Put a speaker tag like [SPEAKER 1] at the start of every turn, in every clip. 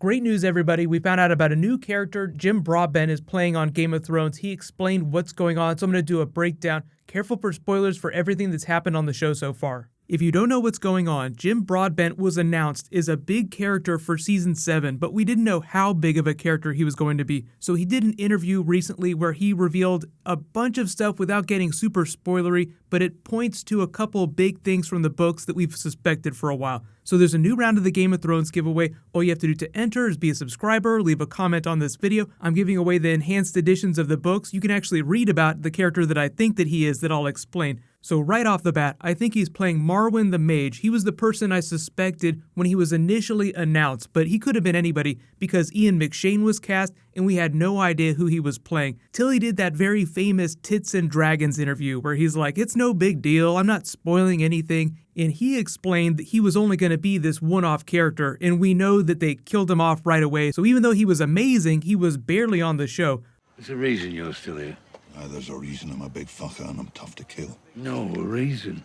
[SPEAKER 1] Great news, everybody. We found out about a new character Jim Broadbent is playing on Game of Thrones. He explained what's going on, so I'm going to do a breakdown. Careful for spoilers for everything that's happened on the show so far. If you don't know what's going on, Jim Broadbent was announced as a big character for Season 7, but we didn't know how big of a character he was going to be. So he did an interview recently where he revealed a bunch of stuff without getting super spoilery, but it points to a couple big things from the books that we've suspected for a while. So there's a new round of the Game of Thrones giveaway. All you have to do to enter is be a subscriber, leave a comment on this video. I'm giving away the enhanced editions of the books. You can actually read about the character that I think that he is that I'll explain. So right off the bat, I think he's playing Marwyn the Mage. He was the person I suspected when he was initially announced, but he could have been anybody because Ian McShane was cast and we had no idea who he was playing. Till he did that very famous Tits and Dragons interview where he's like, it's no big deal, I'm not spoiling anything. And he explained that he was only going to be this one-off character, and we know that they killed him off right away. So even though he was amazing, he was barely on the show.
[SPEAKER 2] There's a reason you're still here.
[SPEAKER 3] There's a reason I'm a big fucker and I'm tough to kill.
[SPEAKER 2] No reason.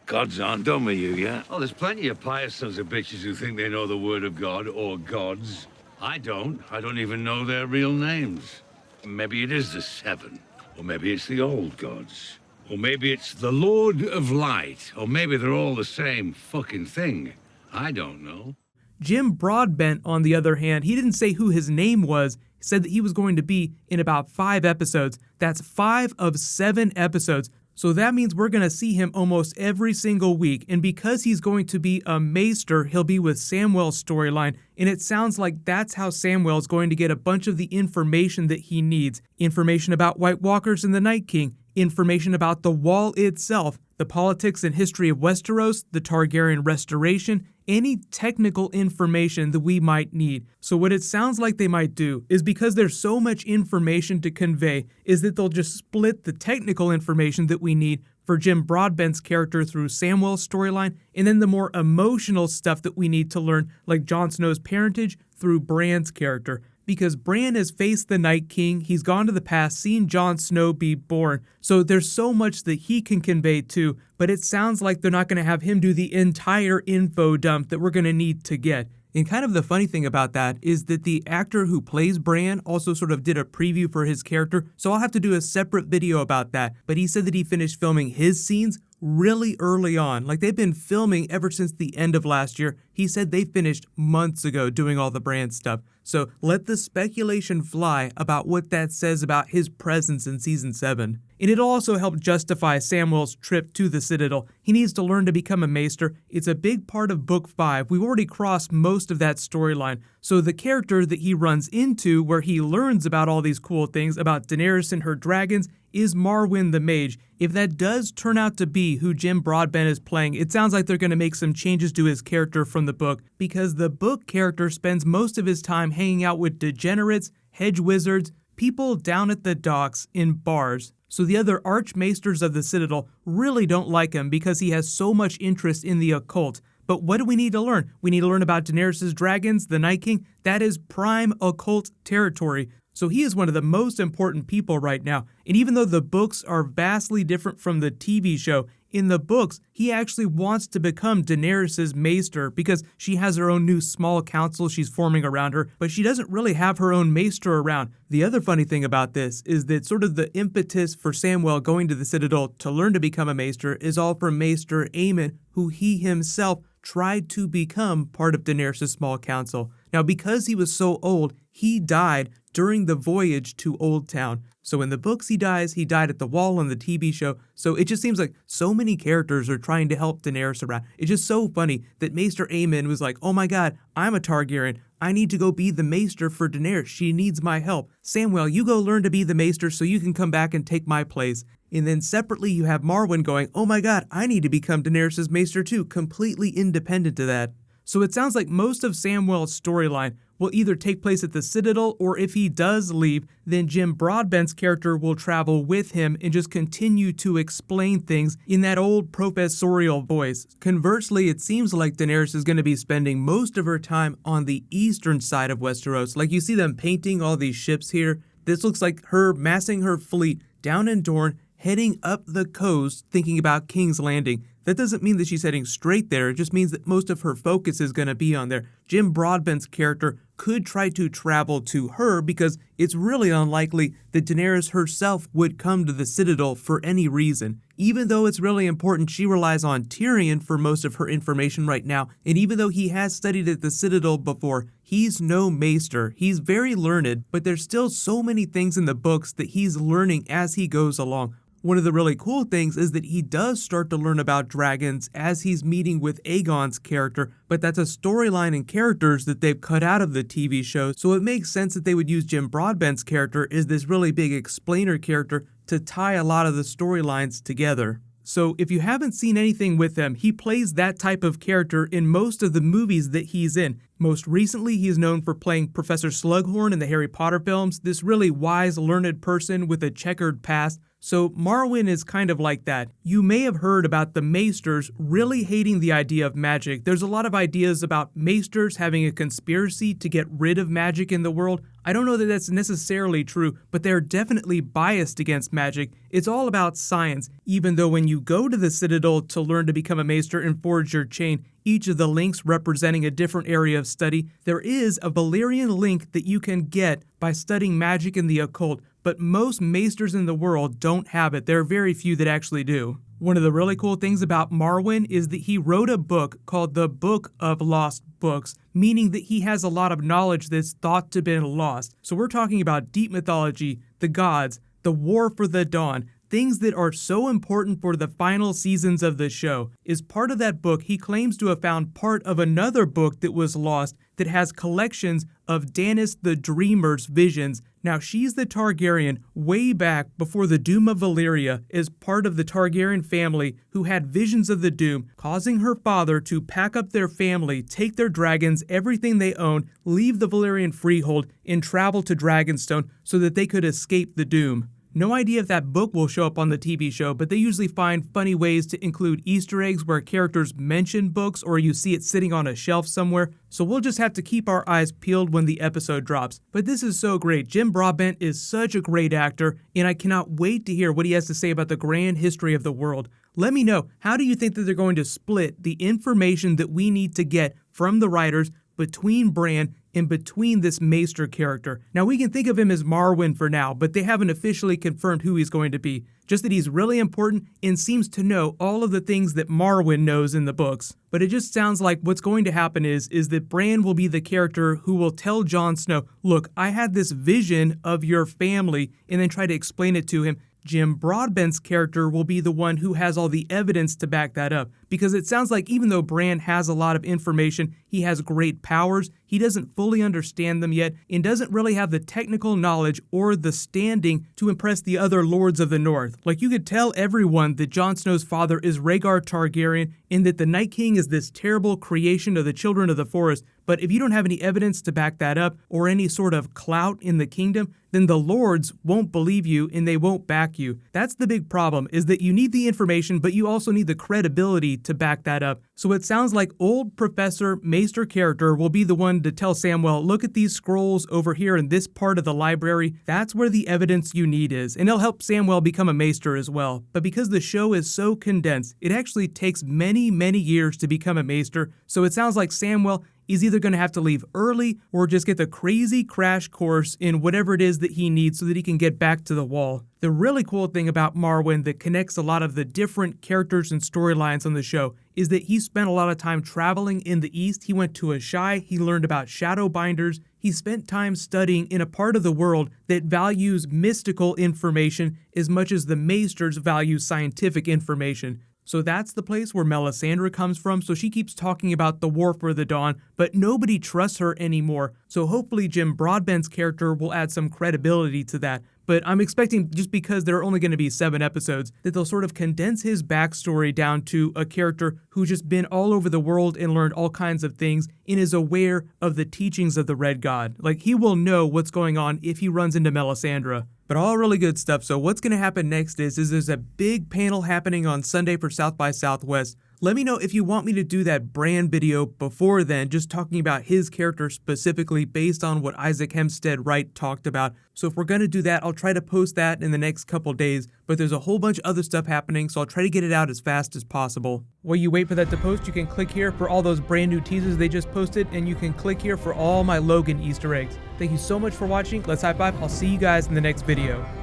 [SPEAKER 2] Gods aren't done with you yet. Oh, there's plenty of pious sons of bitches who think they know the word of God or gods. I don't. I don't even know their real names. Maybe it is the Seven. Or maybe it's the old gods. Or maybe it's the Lord of Light. Or maybe they're all the same fucking thing. I don't know.
[SPEAKER 1] Jim Broadbent, on the other hand, he didn't say who his name was. He said that he was going to be in about 5 episodes. That's 5 of 7 episodes. So that means we're going to see him almost every single week. And because he's going to be a maester, he'll be with Samwell's storyline. And it sounds like that's how Samwell is going to get a bunch of the information that he needs. Information about White Walkers and the Night King. Information about the Wall itself, the politics and history of Westeros, the Targaryen restoration, any technical information that we might need. So what it sounds like they might do is, because there's so much information to convey, is that they'll just split the technical information that we need for Jim Broadbent's character through Samwell's storyline, and then the more emotional stuff that we need to learn, like Jon Snow's parentage, through Bran's character. Because Bran has faced the Night King, he's gone to the past, seen Jon Snow be born, so there's so much that he can convey too, but it sounds like they're not going to have him do the entire info dump that we're going to need to get. And kind of the funny thing about that is that the actor who plays Bran also sort of did a preview for his character, so I'll have to do a separate video about that, but he said that he finished filming his scenes really early on. Like, they've been filming ever since the end of last year. He said they finished months ago doing all the Bran stuff. So let the speculation fly about what that says about his presence in Season 7. And it'll also help justify Samwell's trip to the Citadel. He needs to learn to become a maester. It's a big part of Book 5. We've already crossed most of that storyline. So the character that he runs into, where he learns about all these cool things about Daenerys and her dragons, is Marwyn the Mage. If that does turn out to be who Jim Broadbent is playing, it sounds like they're going to make some changes to his character from the book, because the book character spends most of his time hanging out with degenerates, hedge wizards, people down at the docks, in bars. So the other archmaesters of the Citadel really don't like him because he has so much interest in the occult. But what do we need to learn? We need to learn about Daenerys' dragons, the Night King. That is prime occult territory. So he is one of the most important people right now. And even though the books are vastly different from the TV show, in the books, he actually wants to become Daenerys' maester because she has her own new small council she's forming around her, but she doesn't really have her own maester around. The other funny thing about this is that sort of the impetus for Samwell going to the Citadel to learn to become a maester is all from Maester Aemon, who he himself tried to become part of Daenerys' small council. Now, because he was so old, he died during the voyage to Old Town. So in the books he died at the Wall on the TV show. So it just seems like so many characters are trying to help Daenerys around. It's just so funny that Maester Aemon was like, oh my god, I'm a Targaryen. I need to go be the maester for Daenerys. She needs my help. Samwell, you go learn to be the maester so you can come back and take my place. And then separately you have Marwyn going, oh my god, I need to become Daenerys' maester too, completely independent of that. So it sounds like most of Samwell's storyline will either take place at the Citadel, or if he does leave, then Jim Broadbent's character will travel with him and just continue to explain things in that old professorial voice. Conversely, it seems like Daenerys is going to be spending most of her time on the eastern side of Westeros. Like, you see them painting all these ships here. This looks like her massing her fleet down in Dorne, heading up the coast, thinking about King's Landing. That doesn't mean that she's heading straight there, it just means that most of her focus is going to be on there. Jim Broadbent's character could try to travel to her because it's really unlikely that Daenerys herself would come to the Citadel for any reason. Even though it's really important, she relies on Tyrion for most of her information right now, and even though he has studied at the Citadel before, he's no maester. He's very learned, but there's still so many things in the books that he's learning as he goes along. One of the really cool things is that he does start to learn about dragons as he's meeting with Aegon's character, but that's a storyline and characters that they've cut out of the TV show, so it makes sense that they would use Jim Broadbent's character as this really big explainer character to tie a lot of the storylines together. So if you haven't seen anything with him, he plays that type of character in most of the movies that he's in. Most recently, he is known for playing Professor Slughorn in the Harry Potter films, this really wise, learned person with a checkered past. So Marwyn is kind of like that. You may have heard about the Maesters really hating the idea of magic. There's a lot of ideas about Maesters having a conspiracy to get rid of magic in the world. I don't know that that's necessarily true, but they're definitely biased against magic. It's all about science, even though when you go to the Citadel to learn to become a Maester and forge your chain, each of the links representing a different area of study, there is a Valyrian link that you can get by studying magic and the occult, but most Maesters in the world don't have it. There are very few that actually do. One of the really cool things about Marwyn is that he wrote a book called the Book of Lost Books, meaning that he has a lot of knowledge that's thought to have been lost. So we're talking about deep mythology, the gods, the War for the Dawn, things that are so important for the final seasons of the show. As part of that book, he claims to have found part of another book that was lost that has collections of Daenerys the Dreamer's visions. Now, she's the Targaryen way back before the Doom of Valyria as part of the Targaryen family who had visions of the Doom, causing her father to pack up their family, take their dragons, everything they own, leave the Valyrian freehold, and travel to Dragonstone so that they could escape the Doom. No idea if that book will show up on the TV show, but they usually find funny ways to include Easter eggs where characters mention books or you see it sitting on a shelf somewhere, so we'll just have to keep our eyes peeled when the episode drops. But this is so great. Jim Broadbent is such a great actor, and I cannot wait to hear what he has to say about the grand history of the world. Let me know, how do you think that they're going to split the information that we need to get from the writers between Bran and between this Maester character? Now, we can think of him as Marwyn for now, but they haven't officially confirmed who he's going to be. Just that he's really important and seems to know all of the things that Marwyn knows in the books. But it just sounds like what's going to happen is that Bran will be the character who will tell Jon Snow, look, I had this vision of your family, and then try to explain it to him. Jim Broadbent's character will be the one who has all the evidence to back that up, because it sounds like even though Bran has a lot of information, he has great powers, he doesn't fully understand them yet, and doesn't really have the technical knowledge or the standing to impress the other lords of the North. Like, you could tell everyone that Jon Snow's father is Rhaegar Targaryen, and that the Night King is this terrible creation of the Children of the Forest, but if you don't have any evidence to back that up, or any sort of clout in the kingdom, then the lords won't believe you and they won't back you. That's the big problem, is that you need the information, but you also need the credibility to back that up. So it sounds like old Professor Maester character will be the one to tell Samwell, look at these scrolls over here in this part of the library. That's where the evidence you need is. And it'll help Samwell become a Maester as well. But because the show is so condensed, it actually takes many, many years to become a Maester. So it sounds like Samwell is either going to have to leave early or just get the crazy crash course in whatever it is that he needs so that he can get back to the wall. The really cool thing about Marwyn that connects a lot of the different characters and storylines on the show is that he spent a lot of time traveling in the East. He went to Asshai, he learned about Shadowbinders, he spent time studying in a part of the world that values mystical information as much as the Maesters value scientific information. So that's the place where Melisandre comes from, so she keeps talking about the War for the Dawn, but nobody trusts her anymore, so hopefully Jim Broadbent's character will add some credibility to that. But I'm expecting, just because there are only going to be 7 episodes, that they'll sort of condense his backstory down to a character who's just been all over the world and learned all kinds of things and is aware of the teachings of the Red God. Like, he will know what's going on if he runs into Melisandre. But all really good stuff. So what's going to happen next is there's a big panel happening on Sunday for South by Southwest. Let me know if you want me to do that Bran video before then, just talking about his character specifically based on what Isaac Hempstead Wright talked about. So if we're going to do that, I'll try to post that in the next couple days, but there's a whole bunch of other stuff happening, so I'll try to get it out as fast as possible. While you wait for that to post, you can click here for all those brand new teasers they just posted, and you can click here for all my Logan Easter eggs. Thank you so much for watching. Let's high five. I'll see you guys in the next video.